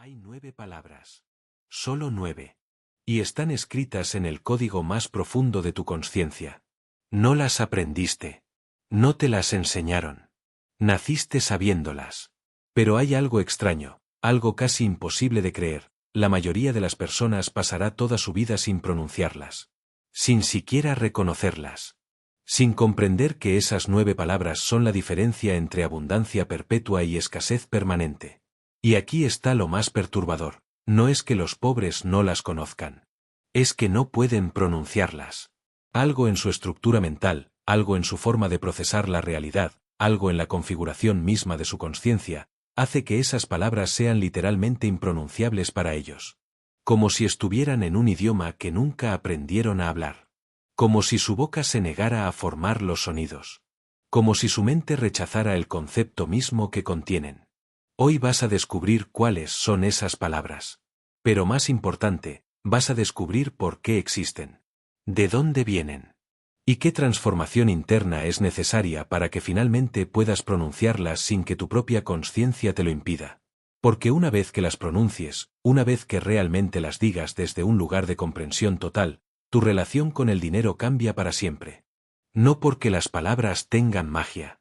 Hay 9 palabras. Solo 9. Y están escritas en el código más profundo de tu conciencia. No las aprendiste. No te las enseñaron. Naciste sabiéndolas. Pero hay algo extraño, algo casi imposible de creer. La mayoría de las personas pasará toda su vida sin pronunciarlas. Sin siquiera reconocerlas. Sin comprender que esas 9 palabras son la diferencia entre abundancia perpetua y escasez permanente. Y aquí está lo más perturbador. No es que los pobres no las conozcan. Es que no pueden pronunciarlas. Algo en su estructura mental, algo en su forma de procesar la realidad, algo en la configuración misma de su conciencia, hace que esas palabras sean literalmente impronunciables para ellos. Como si estuvieran en un idioma que nunca aprendieron a hablar. Como si su boca se negara a formar los sonidos. Como si su mente rechazara el concepto mismo que contienen. Hoy vas a descubrir cuáles son esas palabras. Pero más importante, vas a descubrir por qué existen. ¿De dónde vienen? ¿Y qué transformación interna es necesaria para que finalmente puedas pronunciarlas sin que tu propia conciencia te lo impida? Porque una vez que las pronuncies, una vez que realmente las digas desde un lugar de comprensión total, tu relación con el dinero cambia para siempre. No porque las palabras tengan magia,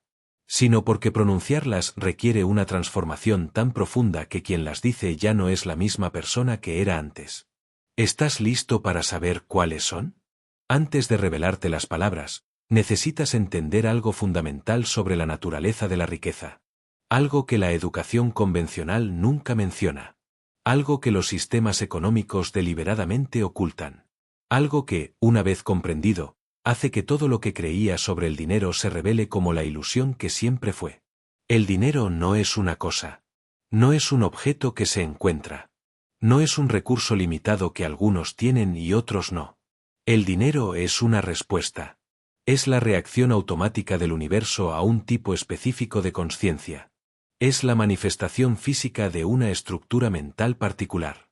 sino porque pronunciarlas requiere una transformación tan profunda que quien las dice ya no es la misma persona que era antes. ¿Estás listo para saber cuáles son? Antes de revelarte las palabras, necesitas entender algo fundamental sobre la naturaleza de la riqueza. Algo que la educación convencional nunca menciona. Algo que los sistemas económicos deliberadamente ocultan. Algo que, una vez comprendido, hace que todo lo que creías sobre el dinero se revele como la ilusión que siempre fue. El dinero no es una cosa. No es un objeto que se encuentra. No es un recurso limitado que algunos tienen y otros no. El dinero es una respuesta. Es la reacción automática del universo a un tipo específico de conciencia. Es la manifestación física de una estructura mental particular.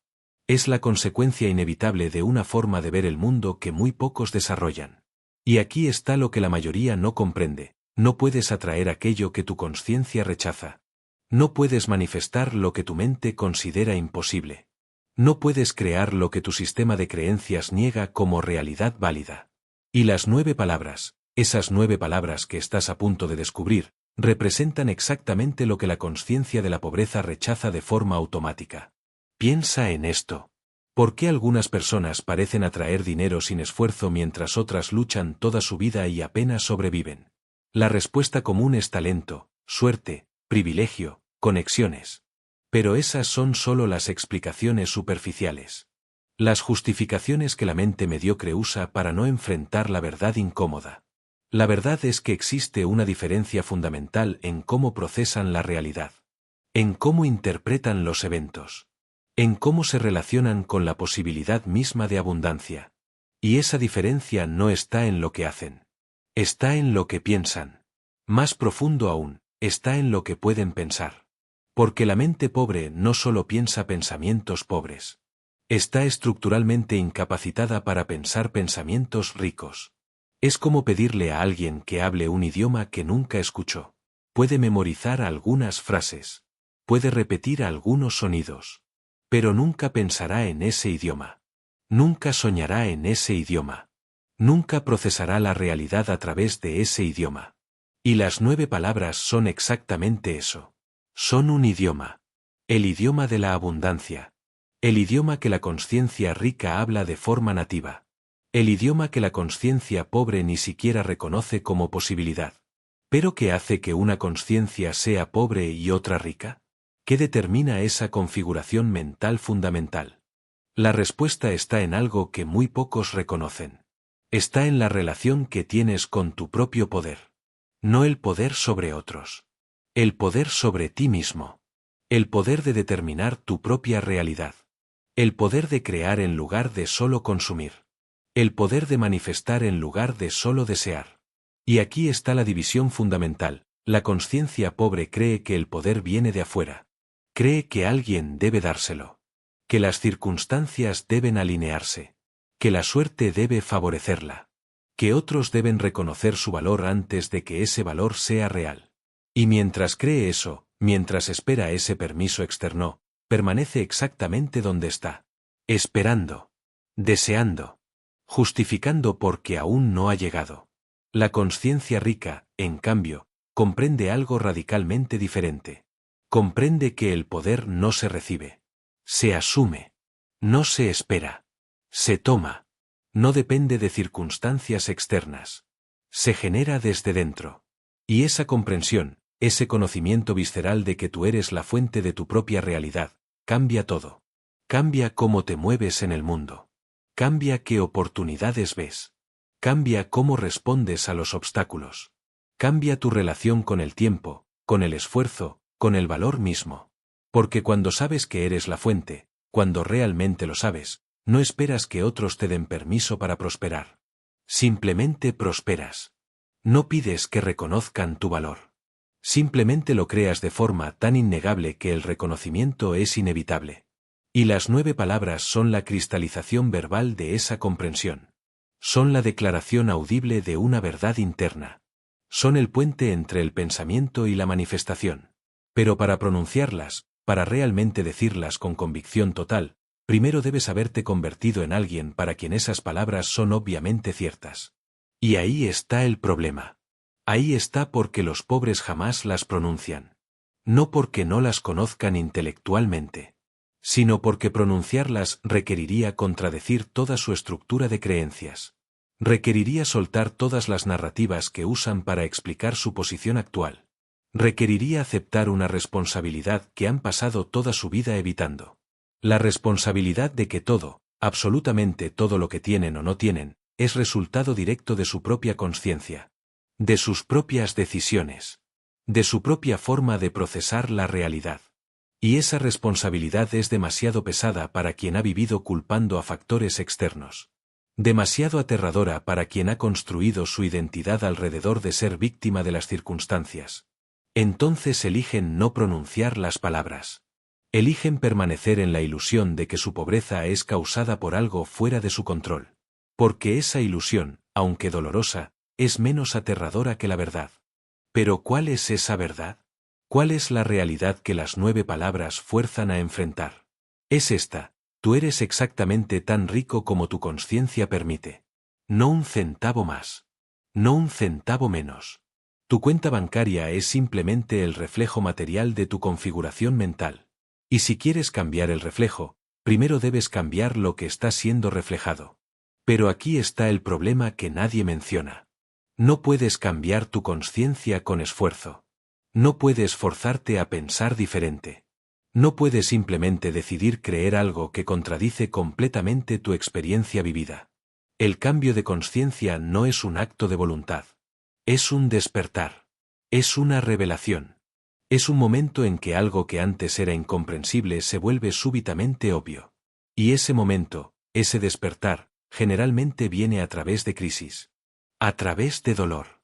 Es la consecuencia inevitable de una forma de ver el mundo que muy pocos desarrollan. Y aquí está lo que la mayoría no comprende. No puedes atraer aquello que tu conciencia rechaza. No puedes manifestar lo que tu mente considera imposible. No puedes crear lo que tu sistema de creencias niega como realidad válida. Y las 9 palabras, esas 9 palabras que estás a punto de descubrir, representan exactamente lo que la conciencia de la pobreza rechaza de forma automática. Piensa en esto. ¿Por qué algunas personas parecen atraer dinero sin esfuerzo mientras otras luchan toda su vida y apenas sobreviven? La respuesta común es talento, suerte, privilegio, conexiones. Pero esas son solo las explicaciones superficiales. Las justificaciones que la mente mediocre usa para no enfrentar la verdad incómoda. La verdad es que existe una diferencia fundamental en cómo procesan la realidad. En cómo interpretan los eventos. En cómo se relacionan con la posibilidad misma de abundancia. Y esa diferencia no está en lo que hacen. Está en lo que piensan. Más profundo aún, está en lo que pueden pensar. Porque la mente pobre no solo piensa pensamientos pobres. Está estructuralmente incapacitada para pensar pensamientos ricos. Es como pedirle a alguien que hable un idioma que nunca escuchó. Puede memorizar algunas frases. Puede repetir algunos sonidos. Pero nunca pensará en ese idioma. Nunca soñará en ese idioma. Nunca procesará la realidad a través de ese idioma. Y las 9 palabras son exactamente eso. Son un idioma. El idioma de la abundancia. El idioma que la conciencia rica habla de forma nativa. El idioma que la conciencia pobre ni siquiera reconoce como posibilidad. ¿Pero qué hace que una conciencia sea pobre y otra rica? ¿Qué determina esa configuración mental fundamental? La respuesta está en algo que muy pocos reconocen. Está en la relación que tienes con tu propio poder. No el poder sobre otros. El poder sobre ti mismo. El poder de determinar tu propia realidad. El poder de crear en lugar de solo consumir. El poder de manifestar en lugar de solo desear. Y aquí está la división fundamental. La conciencia pobre cree que el poder viene de afuera. Cree que alguien debe dárselo. Que las circunstancias deben alinearse. Que la suerte debe favorecerla. Que otros deben reconocer su valor antes de que ese valor sea real. Y mientras cree eso, mientras espera ese permiso externo, permanece exactamente donde está, esperando, deseando, justificando porque aún no ha llegado. La consciencia rica, en cambio, comprende algo radicalmente diferente. Comprende que el poder no se recibe. Se asume. No se espera. Se toma. No depende de circunstancias externas. Se genera desde dentro. Y esa comprensión, ese conocimiento visceral de que tú eres la fuente de tu propia realidad, cambia todo. Cambia cómo te mueves en el mundo. Cambia qué oportunidades ves. Cambia cómo respondes a los obstáculos. Cambia tu relación con el tiempo, con el esfuerzo, con el valor mismo. Porque cuando sabes que eres la fuente, cuando realmente lo sabes, no esperas que otros te den permiso para prosperar. Simplemente prosperas. No pides que reconozcan tu valor. Simplemente lo creas de forma tan innegable que el reconocimiento es inevitable. Y las 9 palabras son la cristalización verbal de esa comprensión. Son la declaración audible de una verdad interna. Son el puente entre el pensamiento y la manifestación. Pero para pronunciarlas, para realmente decirlas con convicción total, primero debes haberte convertido en alguien para quien esas palabras son obviamente ciertas. Y ahí está el problema. Ahí está porque los pobres jamás las pronuncian. No porque no las conozcan intelectualmente, sino porque pronunciarlas requeriría contradecir toda su estructura de creencias. Requeriría soltar todas las narrativas que usan para explicar su posición actual. Requeriría aceptar una responsabilidad que han pasado toda su vida evitando. La responsabilidad de que todo, absolutamente todo lo que tienen o no tienen, es resultado directo de su propia consciencia, de sus propias decisiones, de su propia forma de procesar la realidad. Y esa responsabilidad es demasiado pesada para quien ha vivido culpando a factores externos. Demasiado aterradora para quien ha construido su identidad alrededor de ser víctima de las circunstancias. Entonces eligen no pronunciar las palabras. Eligen permanecer en la ilusión de que su pobreza es causada por algo fuera de su control. Porque esa ilusión, aunque dolorosa, es menos aterradora que la verdad. Pero ¿cuál es esa verdad? ¿Cuál es la realidad que las 9 palabras fuerzan a enfrentar? Es esta: tú eres exactamente tan rico como tu conciencia permite. No un centavo más. No un centavo menos. Tu cuenta bancaria es simplemente el reflejo material de tu configuración mental. Y si quieres cambiar el reflejo, primero debes cambiar lo que está siendo reflejado. Pero aquí está el problema que nadie menciona. No puedes cambiar tu conciencia con esfuerzo. No puedes forzarte a pensar diferente. No puedes simplemente decidir creer algo que contradice completamente tu experiencia vivida. El cambio de conciencia no es un acto de voluntad. Es un despertar. Es una revelación. Es un momento en que algo que antes era incomprensible se vuelve súbitamente obvio. Y ese momento, ese despertar, generalmente viene a través de crisis. A través de dolor.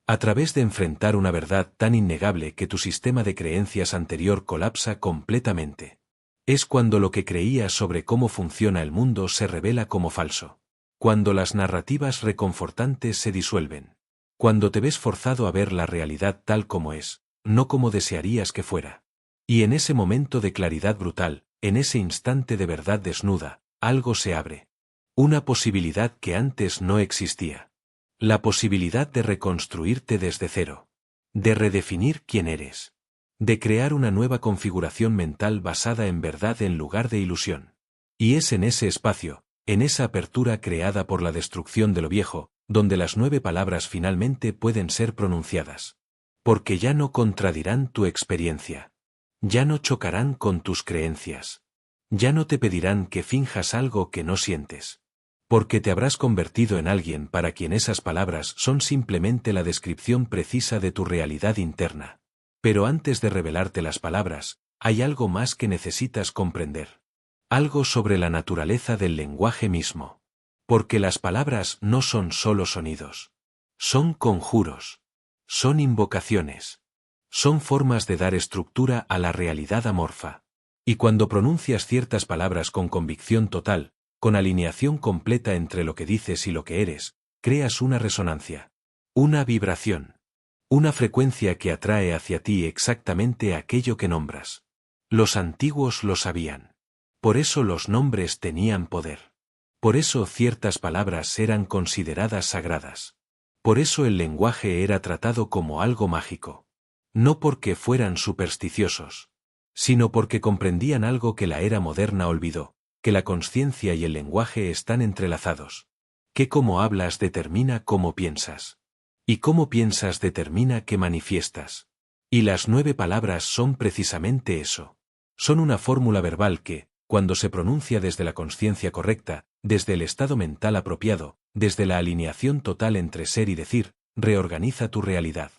A través de enfrentar una verdad tan innegable que tu sistema de creencias anterior colapsa completamente. Es cuando lo que creías sobre cómo funciona el mundo se revela como falso. Cuando las narrativas reconfortantes se disuelven. Cuando te ves forzado a ver la realidad tal como es, no como desearías que fuera. Y en ese momento de claridad brutal, en ese instante de verdad desnuda, algo se abre. Una posibilidad que antes no existía. La posibilidad de reconstruirte desde cero. De redefinir quién eres. De crear una nueva configuración mental basada en verdad en lugar de ilusión. Y es en ese espacio, en esa apertura creada por la destrucción de lo viejo, donde las 9 palabras finalmente pueden ser pronunciadas. Porque ya no contradirán tu experiencia. Ya no chocarán con tus creencias. Ya no te pedirán que finjas algo que no sientes. Porque te habrás convertido en alguien para quien esas palabras son simplemente la descripción precisa de tu realidad interna. Pero antes de revelarte las palabras, hay algo más que necesitas comprender. Algo sobre la naturaleza del lenguaje mismo. Porque las palabras no son solo sonidos. Son conjuros. Son invocaciones. Son formas de dar estructura a la realidad amorfa. Y cuando pronuncias ciertas palabras con convicción total, con alineación completa entre lo que dices y lo que eres, creas una resonancia. Una vibración. Una frecuencia que atrae hacia ti exactamente aquello que nombras. Los antiguos lo sabían. Por eso los nombres tenían poder. Por eso ciertas palabras eran consideradas sagradas. Por eso el lenguaje era tratado como algo mágico. No porque fueran supersticiosos, sino porque comprendían algo que la era moderna olvidó, que la consciencia y el lenguaje están entrelazados. Que cómo hablas determina cómo piensas. Y cómo piensas determina qué manifiestas. Y las 9 palabras son precisamente eso. Son una fórmula verbal que, cuando se pronuncia desde la consciencia correcta, desde el estado mental apropiado, desde la alineación total entre ser y decir, reorganiza tu realidad.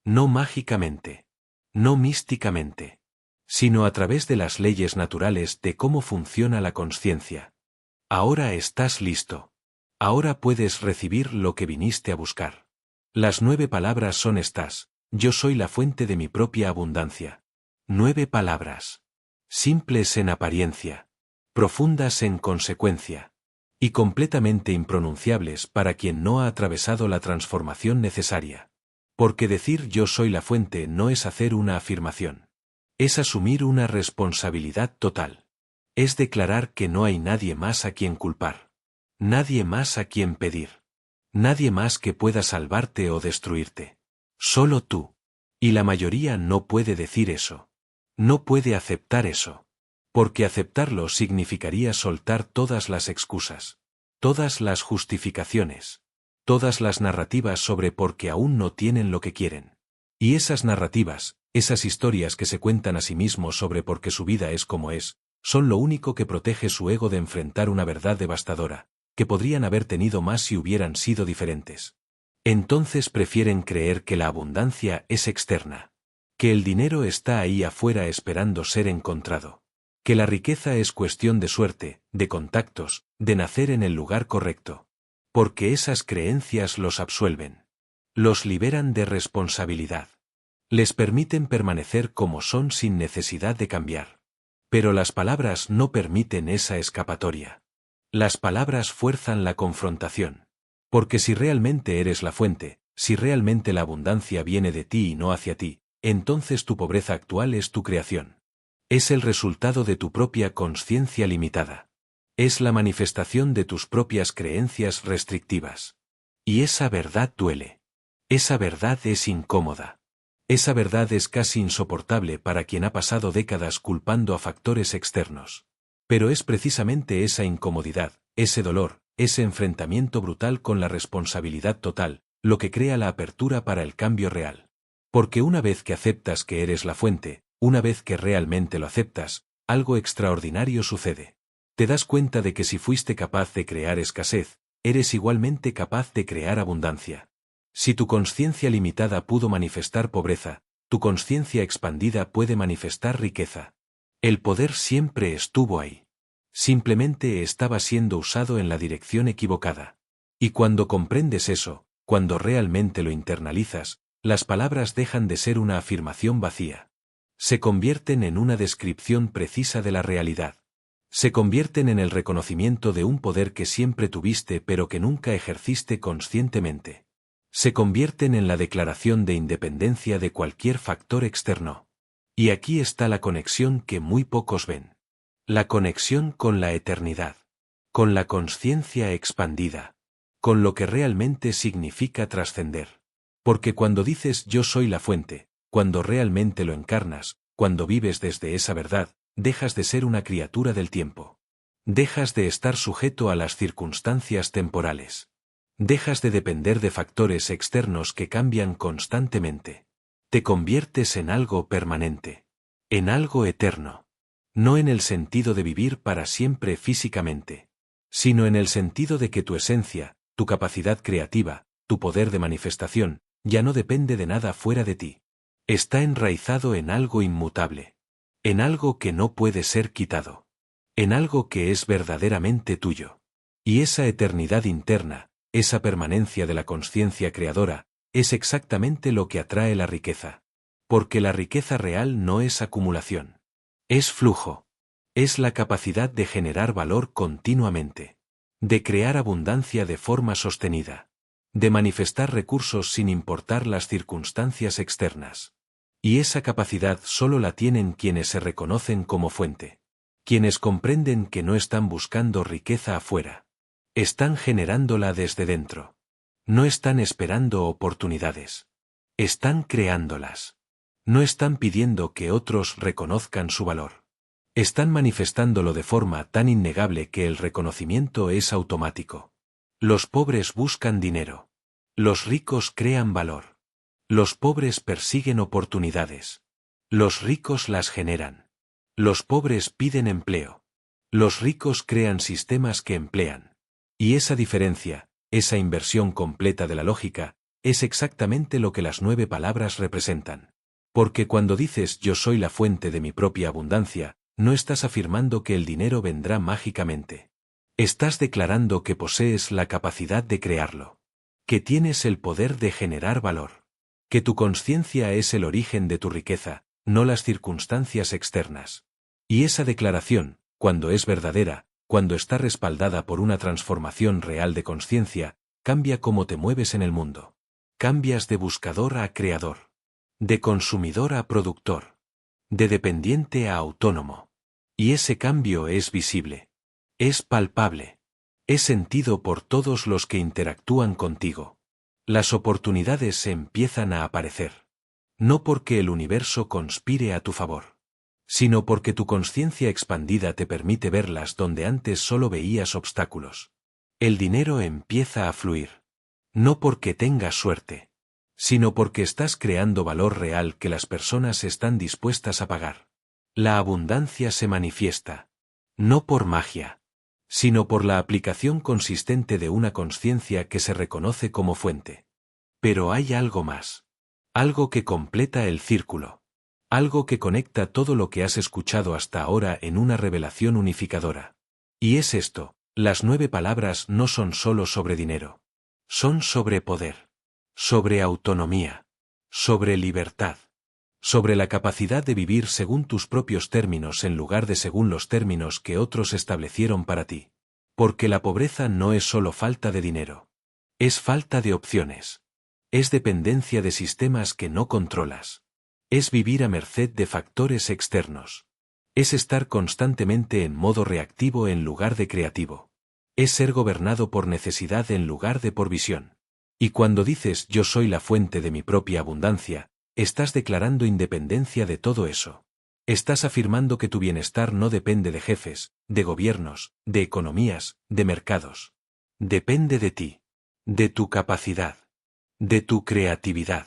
No mágicamente. No místicamente. Sino a través de las leyes naturales de cómo funciona la consciencia. Ahora estás listo. Ahora puedes recibir lo que viniste a buscar. Las 9 palabras son estas: yo soy la fuente de mi propia abundancia. 9 palabras. Simples en apariencia. Profundas en consecuencia. Y completamente impronunciables para quien no ha atravesado la transformación necesaria. Porque decir yo soy la fuente no es hacer una afirmación. Es asumir una responsabilidad total. Es declarar que no hay nadie más a quien culpar. Nadie más a quien pedir. Nadie más que pueda salvarte o destruirte. Solo tú. Y la mayoría no puede decir eso. No puede aceptar eso. Porque aceptarlo significaría soltar todas las excusas. Todas las justificaciones. Todas las narrativas sobre por qué aún no tienen lo que quieren. Y esas narrativas, esas historias que se cuentan a sí mismos sobre por qué su vida es como es, son lo único que protege su ego de enfrentar una verdad devastadora, que podrían haber tenido más si hubieran sido diferentes. Entonces prefieren creer que la abundancia es externa. Que el dinero está ahí afuera esperando ser encontrado. Que la riqueza es cuestión de suerte, de contactos, de nacer en el lugar correcto. Porque esas creencias los absuelven. Los liberan de responsabilidad. Les permiten permanecer como son sin necesidad de cambiar. Pero las palabras no permiten esa escapatoria. Las palabras fuerzan la confrontación. Porque si realmente eres la fuente, si realmente la abundancia viene de ti y no hacia ti, entonces tu pobreza actual es tu creación. Es el resultado de tu propia consciencia limitada. Es la manifestación de tus propias creencias restrictivas. Y esa verdad duele. Esa verdad es incómoda. Esa verdad es casi insoportable para quien ha pasado décadas culpando a factores externos. Pero es precisamente esa incomodidad, ese dolor, ese enfrentamiento brutal con la responsabilidad total, lo que crea la apertura para el cambio real. Porque una vez que aceptas que eres la fuente, una vez que realmente lo aceptas, algo extraordinario sucede. Te das cuenta de que si fuiste capaz de crear escasez, eres igualmente capaz de crear abundancia. Si tu consciencia limitada pudo manifestar pobreza, tu consciencia expandida puede manifestar riqueza. El poder siempre estuvo ahí. Simplemente estaba siendo usado en la dirección equivocada. Y cuando comprendes eso, cuando realmente lo internalizas, las palabras dejan de ser una afirmación vacía. Se convierten en una descripción precisa de la realidad. Se convierten en el reconocimiento de un poder que siempre tuviste pero que nunca ejerciste conscientemente. Se convierten en la declaración de independencia de cualquier factor externo. Y aquí está la conexión que muy pocos ven. La conexión con la eternidad. Con la consciencia expandida. Con lo que realmente significa trascender. Porque cuando dices yo soy la fuente, cuando realmente lo encarnas, cuando vives desde esa verdad, dejas de ser una criatura del tiempo. Dejas de estar sujeto a las circunstancias temporales. Dejas de depender de factores externos que cambian constantemente. Te conviertes en algo permanente. En algo eterno. No en el sentido de vivir para siempre físicamente, sino en el sentido de que tu esencia, tu capacidad creativa, tu poder de manifestación, ya no depende de nada fuera de ti. Está enraizado en algo inmutable. En algo que no puede ser quitado. En algo que es verdaderamente tuyo. Y esa eternidad interna, esa permanencia de la consciencia creadora, es exactamente lo que atrae la riqueza. Porque la riqueza real no es acumulación. Es flujo. Es la capacidad de generar valor continuamente. De crear abundancia de forma sostenida. De manifestar recursos sin importar las circunstancias externas. Y esa capacidad solo la tienen quienes se reconocen como fuente. Quienes comprenden que no están buscando riqueza afuera. Están generándola desde dentro. No están esperando oportunidades. Están creándolas. No están pidiendo que otros reconozcan su valor. Están manifestándolo de forma tan innegable que el reconocimiento es automático. Los pobres buscan dinero. Los ricos crean valor. Los pobres persiguen oportunidades. Los ricos las generan. Los pobres piden empleo. Los ricos crean sistemas que emplean. Y esa diferencia, esa inversión completa de la lógica, es exactamente lo que las 9 palabras representan. Porque cuando dices yo soy la fuente de mi propia abundancia, no estás afirmando que el dinero vendrá mágicamente. Estás declarando que posees la capacidad de crearlo. Que tienes el poder de generar valor. Que tu conciencia es el origen de tu riqueza, no las circunstancias externas. Y esa declaración, cuando es verdadera, cuando está respaldada por una transformación real de conciencia, cambia cómo te mueves en el mundo. Cambias de buscador a creador. De consumidor a productor. De dependiente a autónomo. Y ese cambio es visible. Es palpable. Es sentido por todos los que interactúan contigo. Las oportunidades se empiezan a aparecer. No porque el universo conspire a tu favor, sino porque tu conciencia expandida te permite verlas donde antes solo veías obstáculos. El dinero empieza a fluir. No porque tengas suerte, sino porque estás creando valor real que las personas están dispuestas a pagar. La abundancia se manifiesta, no por magia, sino por la aplicación consistente de una conciencia que se reconoce como fuente. Pero hay algo más. Algo que completa el círculo. Algo que conecta todo lo que has escuchado hasta ahora en una revelación unificadora. Y es esto, las 9 palabras no son solo sobre dinero. Son sobre poder. Sobre autonomía. Sobre libertad. Sobre la capacidad de vivir según tus propios términos en lugar de según los términos que otros establecieron para ti. Porque la pobreza no es solo falta de dinero. Es falta de opciones. Es dependencia de sistemas que no controlas. Es vivir a merced de factores externos. Es estar constantemente en modo reactivo en lugar de creativo. Es ser gobernado por necesidad en lugar de por visión. Y cuando dices yo soy la fuente de mi propia abundancia, estás declarando independencia de todo eso. Estás afirmando que tu bienestar no depende de jefes, de gobiernos, de economías, de mercados. Depende de ti. De tu capacidad. De tu creatividad.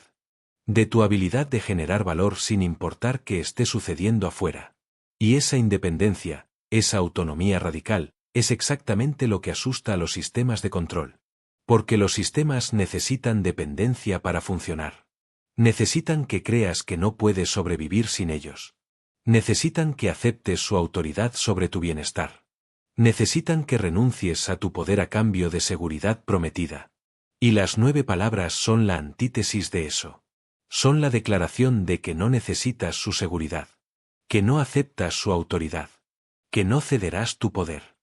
De tu habilidad de generar valor sin importar qué esté sucediendo afuera. Y esa independencia, esa autonomía radical, es exactamente lo que asusta a los sistemas de control. Porque los sistemas necesitan dependencia para funcionar. Necesitan que creas que no puedes sobrevivir sin ellos. Necesitan que aceptes su autoridad sobre tu bienestar. Necesitan que renuncies a tu poder a cambio de seguridad prometida. Y las 9 palabras son la antítesis de eso. Son la declaración de que no necesitas su seguridad. Que no aceptas su autoridad. Que no cederás tu poder.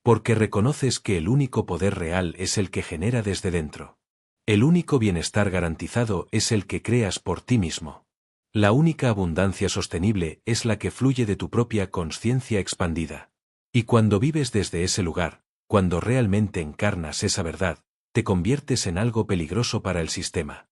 Porque reconoces que el único poder real es el que genera desde dentro. El único bienestar garantizado es el que creas por ti mismo. La única abundancia sostenible es la que fluye de tu propia conciencia expandida. Y cuando vives desde ese lugar, cuando realmente encarnas esa verdad, te conviertes en algo peligroso para el sistema.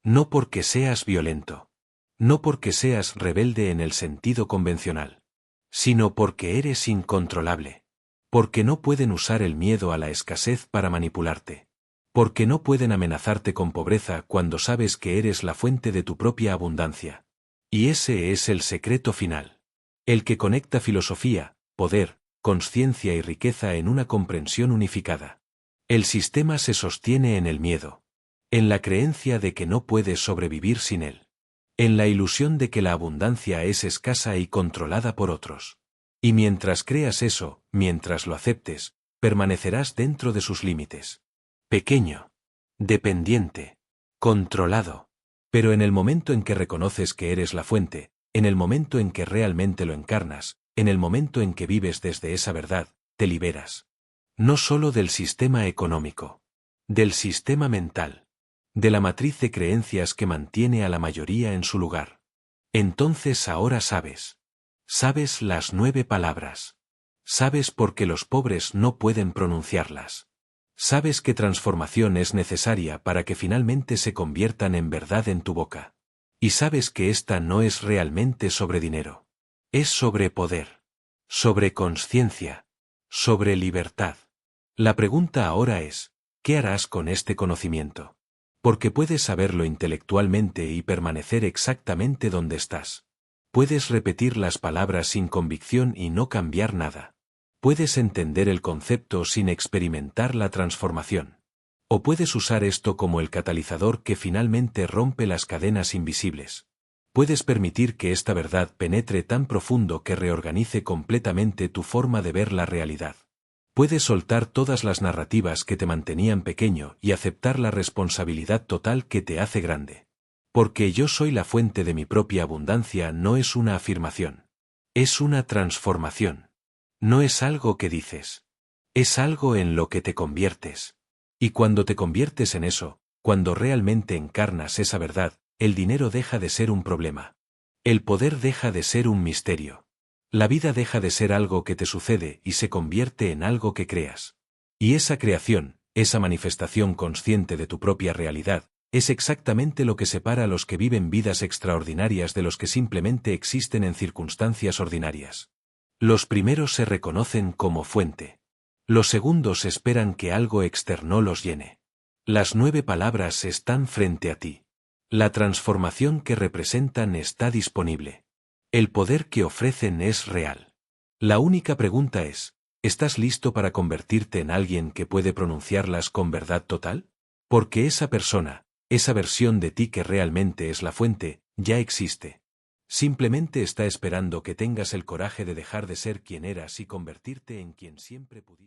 No porque seas violento. No porque seas rebelde en el sentido convencional. Sino porque eres incontrolable. Porque no pueden usar el miedo a la escasez para manipularte. Porque no pueden amenazarte con pobreza cuando sabes que eres la fuente de tu propia abundancia. Y ese es el secreto final. El que conecta filosofía, poder, conciencia y riqueza en una comprensión unificada. El sistema se sostiene en el miedo. En la creencia de que no puedes sobrevivir sin él. En la ilusión de que la abundancia es escasa y controlada por otros. Y mientras creas eso, mientras lo aceptes, permanecerás dentro de sus límites. Pequeño. Dependiente. Controlado. Pero en el momento en que reconoces que eres la fuente, en el momento en que realmente lo encarnas, en el momento en que vives desde esa verdad, te liberas. No solo del sistema económico. Del sistema mental. De la matriz de creencias que mantiene a la mayoría en su lugar. Entonces ahora sabes. Sabes las 9 palabras. Sabes por qué los pobres no pueden pronunciarlas. Sabes que transformación es necesaria para que finalmente se conviertan en verdad en tu boca. Y sabes que esta no es realmente sobre dinero. Es sobre poder. Sobre consciencia. Sobre libertad. La pregunta ahora es, ¿qué harás con este conocimiento? Porque puedes saberlo intelectualmente y permanecer exactamente donde estás. Puedes repetir las palabras sin convicción y no cambiar nada. Puedes entender el concepto sin experimentar la transformación. O puedes usar esto como el catalizador que finalmente rompe las cadenas invisibles. Puedes permitir que esta verdad penetre tan profundo que reorganice completamente tu forma de ver la realidad. Puedes soltar todas las narrativas que te mantenían pequeño y aceptar la responsabilidad total que te hace grande. Porque yo soy la fuente de mi propia abundancia no es una afirmación. Es una transformación. No es algo que dices. Es algo en lo que te conviertes. Y cuando te conviertes en eso, cuando realmente encarnas esa verdad, el dinero deja de ser un problema. El poder deja de ser un misterio. La vida deja de ser algo que te sucede y se convierte en algo que creas. Y esa creación, esa manifestación consciente de tu propia realidad, es exactamente lo que separa a los que viven vidas extraordinarias de los que simplemente existen en circunstancias ordinarias. Los primeros se reconocen como fuente. Los segundos esperan que algo externo los llene. Las 9 palabras están frente a ti. La transformación que representan está disponible. El poder que ofrecen es real. La única pregunta es, ¿estás listo para convertirte en alguien que puede pronunciarlas con verdad total? Porque esa persona, esa versión de ti que realmente es la fuente, ya existe. Simplemente está esperando que tengas el coraje de dejar de ser quien eras y convertirte en quien siempre pudiste.